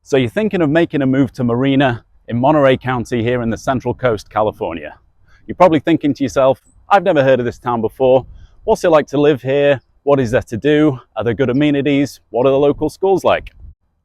So you're thinking of making a move to Marina in Monterey County here in the Central Coast, California. You're probably thinking to yourself, I've never heard of this town before. What's it like to live here? What is there to do? Are there good amenities? What are the local schools like?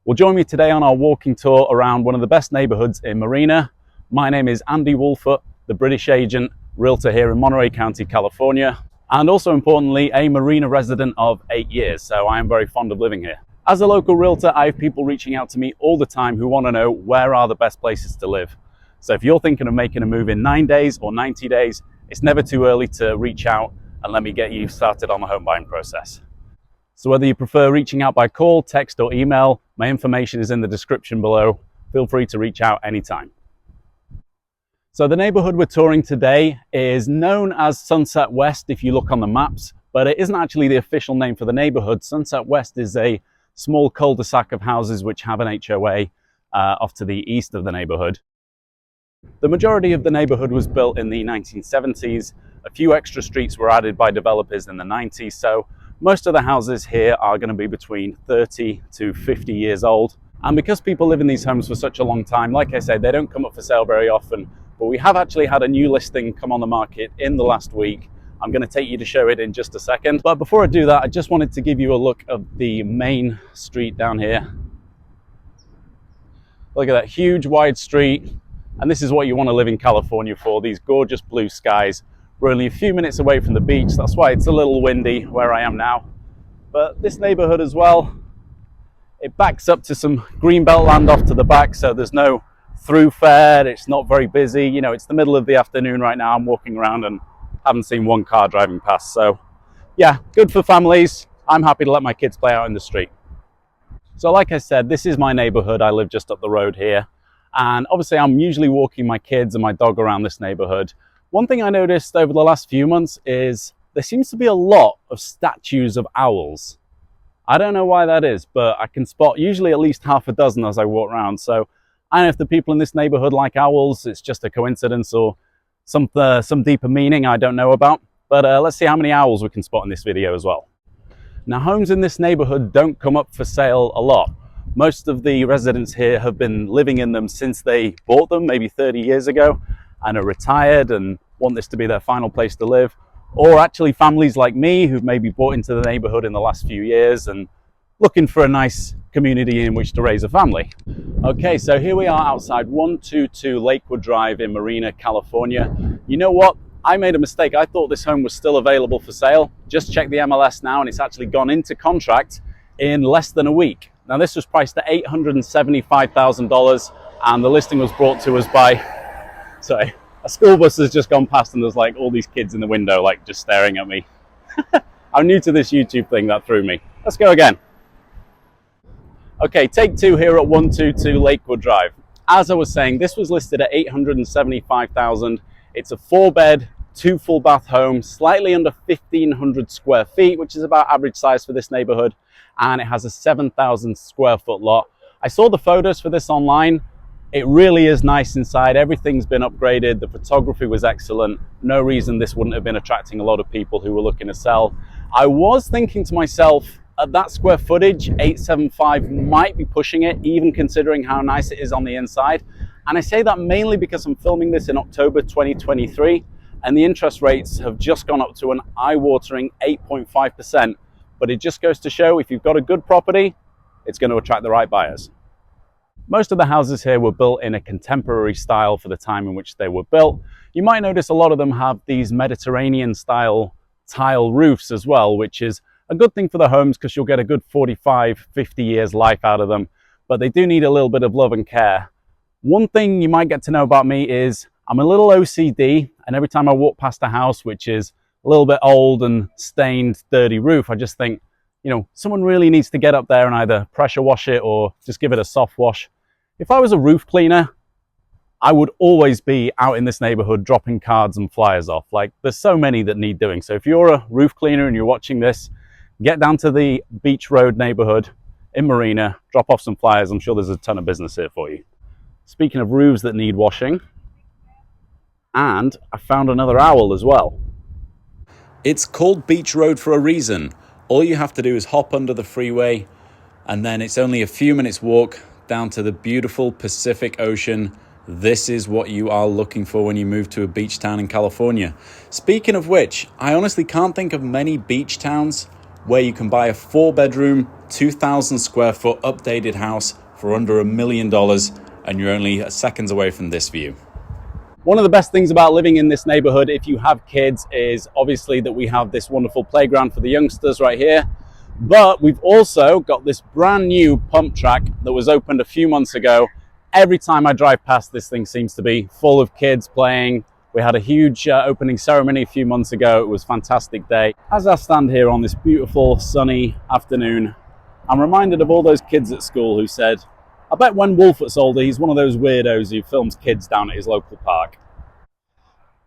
Well, join me today on our walking tour around one of the best neighborhoods in Marina. My name is Andy Woolfoot, the British agent, realtor here in Monterey County, California, and also importantly, a Marina resident of 8 years, so I am very fond of living here. As a local realtor, I have people reaching out to me all the time who want to know where are the best places to live. So if you're thinking of making a move in 9 days or 90 days, it's never too early to reach out and let me get you started on the home buying process. So whether you prefer reaching out by call, text or email, my information is in the description below. Feel free to reach out anytime. So the neighborhood we're touring today is known as Sunset West if you look on the maps, but it isn't actually the official name for the neighborhood. Sunset West is a small cul-de-sac of houses which have an HOA off to the east of the neighborhood. The majority of the neighborhood was built in the 1970s. A few extra streets were added by developers in the 90s, so most of the houses here are going to be between 30 to 50 years old. And because people live in these homes for such a long time, like I said, they don't come up for sale very often, but we have actually had a new listing come on the market in the last week. I'm going to take you to show it in just a second. But before I do that, I just wanted to give you a look of the main street down here. Look at that huge wide street. And this is what you want to live in California for, these gorgeous blue skies. We're only a few minutes away from the beach. That's why it's a little windy where I am now. But this neighborhood as well, it backs up to some greenbelt land off to the back. So there's no thoroughfare. It's not very busy. You know, it's the middle of the afternoon right now. I'm walking around and haven't seen one car driving past. So yeah, good for families. I'm happy to let my kids play out in the street. So like I said, this is my neighborhood. I live just up the road here. And obviously I'm usually walking my kids and my dog around this neighborhood. One thing I noticed over the last few months is there seems to be a lot of statues of owls. I don't know why that is, but I can spot usually at least half a dozen as I walk around. So I don't know if the people in this neighborhood like owls, it's just a coincidence or some deeper meaning I don't know about. But let's see how many owls we can spot in this video as well. Now, homes in this neighborhood don't come up for sale a lot. Most of the residents here have been living in them since they bought them, maybe 30 years ago, and are retired and want this to be their final place to live. Or actually families like me who've maybe bought into the neighborhood in the last few years and looking for a nice community in which to raise a family. Okay, so here we are outside 122 Lakewood Drive in Marina, California. You know what? I made a mistake. I thought this home was still available for sale. Just checked the MLS now and it's actually gone into contract in less than a week. Now this was priced at $875,000 and the listing was brought to us by, sorry, a school bus has just gone past and there's like all these kids in the window like just staring at me. I'm new to this YouTube thing, that threw me. Let's go again. Okay, take two here at 122 Lakewood Drive. As I was saying, this was listed at $875,000. It's a 4-bed, 2 full bath home, slightly under 1,500 square feet, which is about average size for this neighborhood. And it has a 7,000 square foot lot. I saw the photos for this online. It really is nice inside. Everything's been upgraded. The photography was excellent. No reason this wouldn't have been attracting a lot of people who were looking to sell. I was thinking to myself, at that square footage, 875 might be pushing it, even considering how nice it is on the inside. And I say that mainly because I'm filming this in October 2023, and the interest rates have just gone up to an eye-watering 8.5%. But it just goes to show if you've got a good property, it's going to attract the right buyers. Most of the houses here were built in a contemporary style for the time in which they were built. You might notice a lot of them have these Mediterranean style tile roofs as well, which is a good thing for the homes because you'll get a good 45, 50 years life out of them. But they do need a little bit of love and care. One thing you might get to know about me is I'm a little OCD, and every time I walk past a house which is a little bit old and stained, dirty roof, I just think, you know, someone really needs to get up there and either pressure wash it or just give it a soft wash. If I was a roof cleaner, I would always be out in this neighborhood dropping cards and flyers off. Like, there's so many that need doing. So if you're a roof cleaner and you're watching this, get down to the Beach Road neighborhood in Marina, drop off some flyers. I'm sure there's a ton of business here for you. Speaking of roofs that need washing, and I found another owl as well. It's called Beach Road for a reason. All you have to do is hop under the freeway, and then it's only a few minutes walk down to the beautiful Pacific Ocean. This is what you are looking for when you move to a beach town in California. Speaking of which, I honestly can't think of many beach towns where you can buy a 4-bedroom, 2,000 square foot updated house for under $1 million, and you're only seconds away from this view. One of the best things about living in this neighborhood, if you have kids, is obviously that we have this wonderful playground for the youngsters right here. But we've also got this brand new pump track that was opened a few months ago. Every time I drive past, this thing seems to be full of kids playing. We had a huge opening ceremony a few months ago. It was a fantastic day. As I stand here on this beautiful sunny afternoon, I'm reminded of all those kids at school who said, I bet when Woolfoot's older, he's one of those weirdos who films kids down at his local park.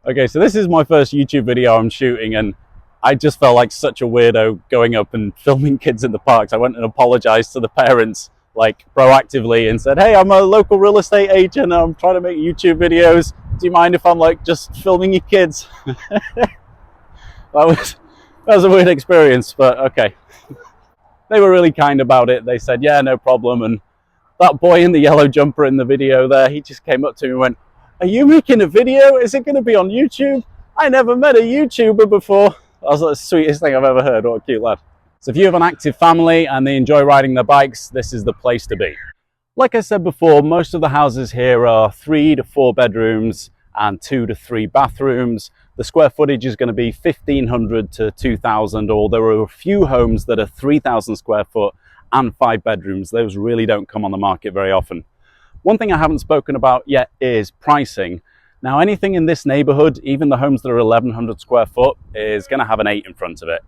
Okay, so this is my first YouTube video I'm shooting, and I just felt like such a weirdo going up and filming kids in the parks. I went and apologized to the parents, like proactively, and said, hey, I'm a local real estate agent. I'm trying to make YouTube videos. Do you mind if I'm like just filming your kids? that was a weird experience, but okay. They were really kind about it. They said, yeah, no problem. And that boy in the yellow jumper in the video there, he just came up to me and went, are you making a video? Is it going to be on YouTube? I never met a YouTuber before. That was the sweetest thing I've ever heard. What a cute lad. So if you have an active family and they enjoy riding their bikes, this is the place to be. Like I said before, most of the houses here are 3 to 4 bedrooms and 2 to 3 bathrooms. The square footage is going to be 1,500 to 2,000, or there are a few homes that are 3,000 square foot and 5 bedrooms. Those really don't come on the market very often. One thing I haven't spoken about yet is pricing. Now, anything in this neighborhood, even the homes that are 1,100 square foot, is going to have an 8 in front of it.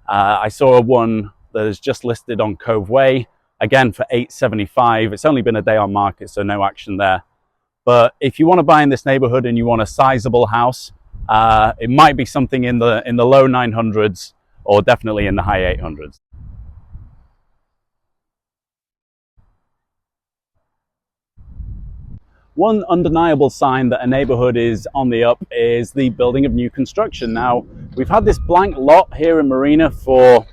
I saw one that is just listed on Cove Way, again for $875. It's only been a day on market, so no action there. But if you want to buy in this neighborhood and you want a sizable house, it might be something in the low 900s or definitely in the high 800s. One undeniable sign that a neighborhood is on the up is the building of new construction. Now, we've had this blank lot here in Marina for,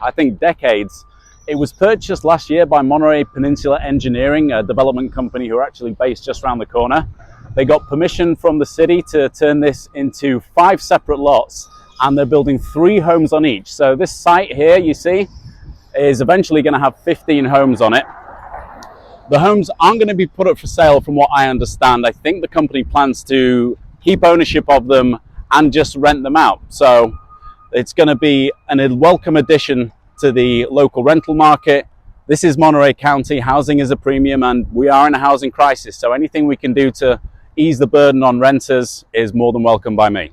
I think, decades. It was purchased last year by Monterey Peninsula Engineering, a development company who are actually based just around the corner. They got permission from the city to turn this into 5 separate lots, and they're building 3 homes on each. So this site here, you see, is eventually going to have 15 homes on it. The homes aren't going to be put up for sale from what I understand. I think the company plans to keep ownership of them and just rent them out. So it's going to be a welcome addition to the local rental market. This is Monterey County. Housing is a premium and we are in a housing crisis. So anything we can do to ease the burden on renters is more than welcome by me.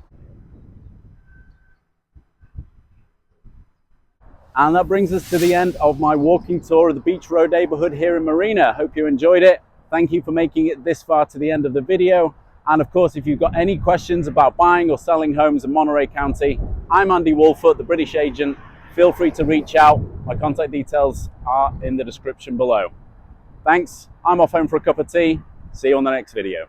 And that brings us to the end of my walking tour of the Beach Road neighborhood here in Marina. Hope you enjoyed it. Thank you for making it this far to the end of the video. And of course, if you've got any questions about buying or selling homes in Monterey County, I'm Andy Woolfoot, the British agent. Feel free to reach out. My contact details are in the description below. Thanks. I'm off home for a cup of tea. See you on the next video.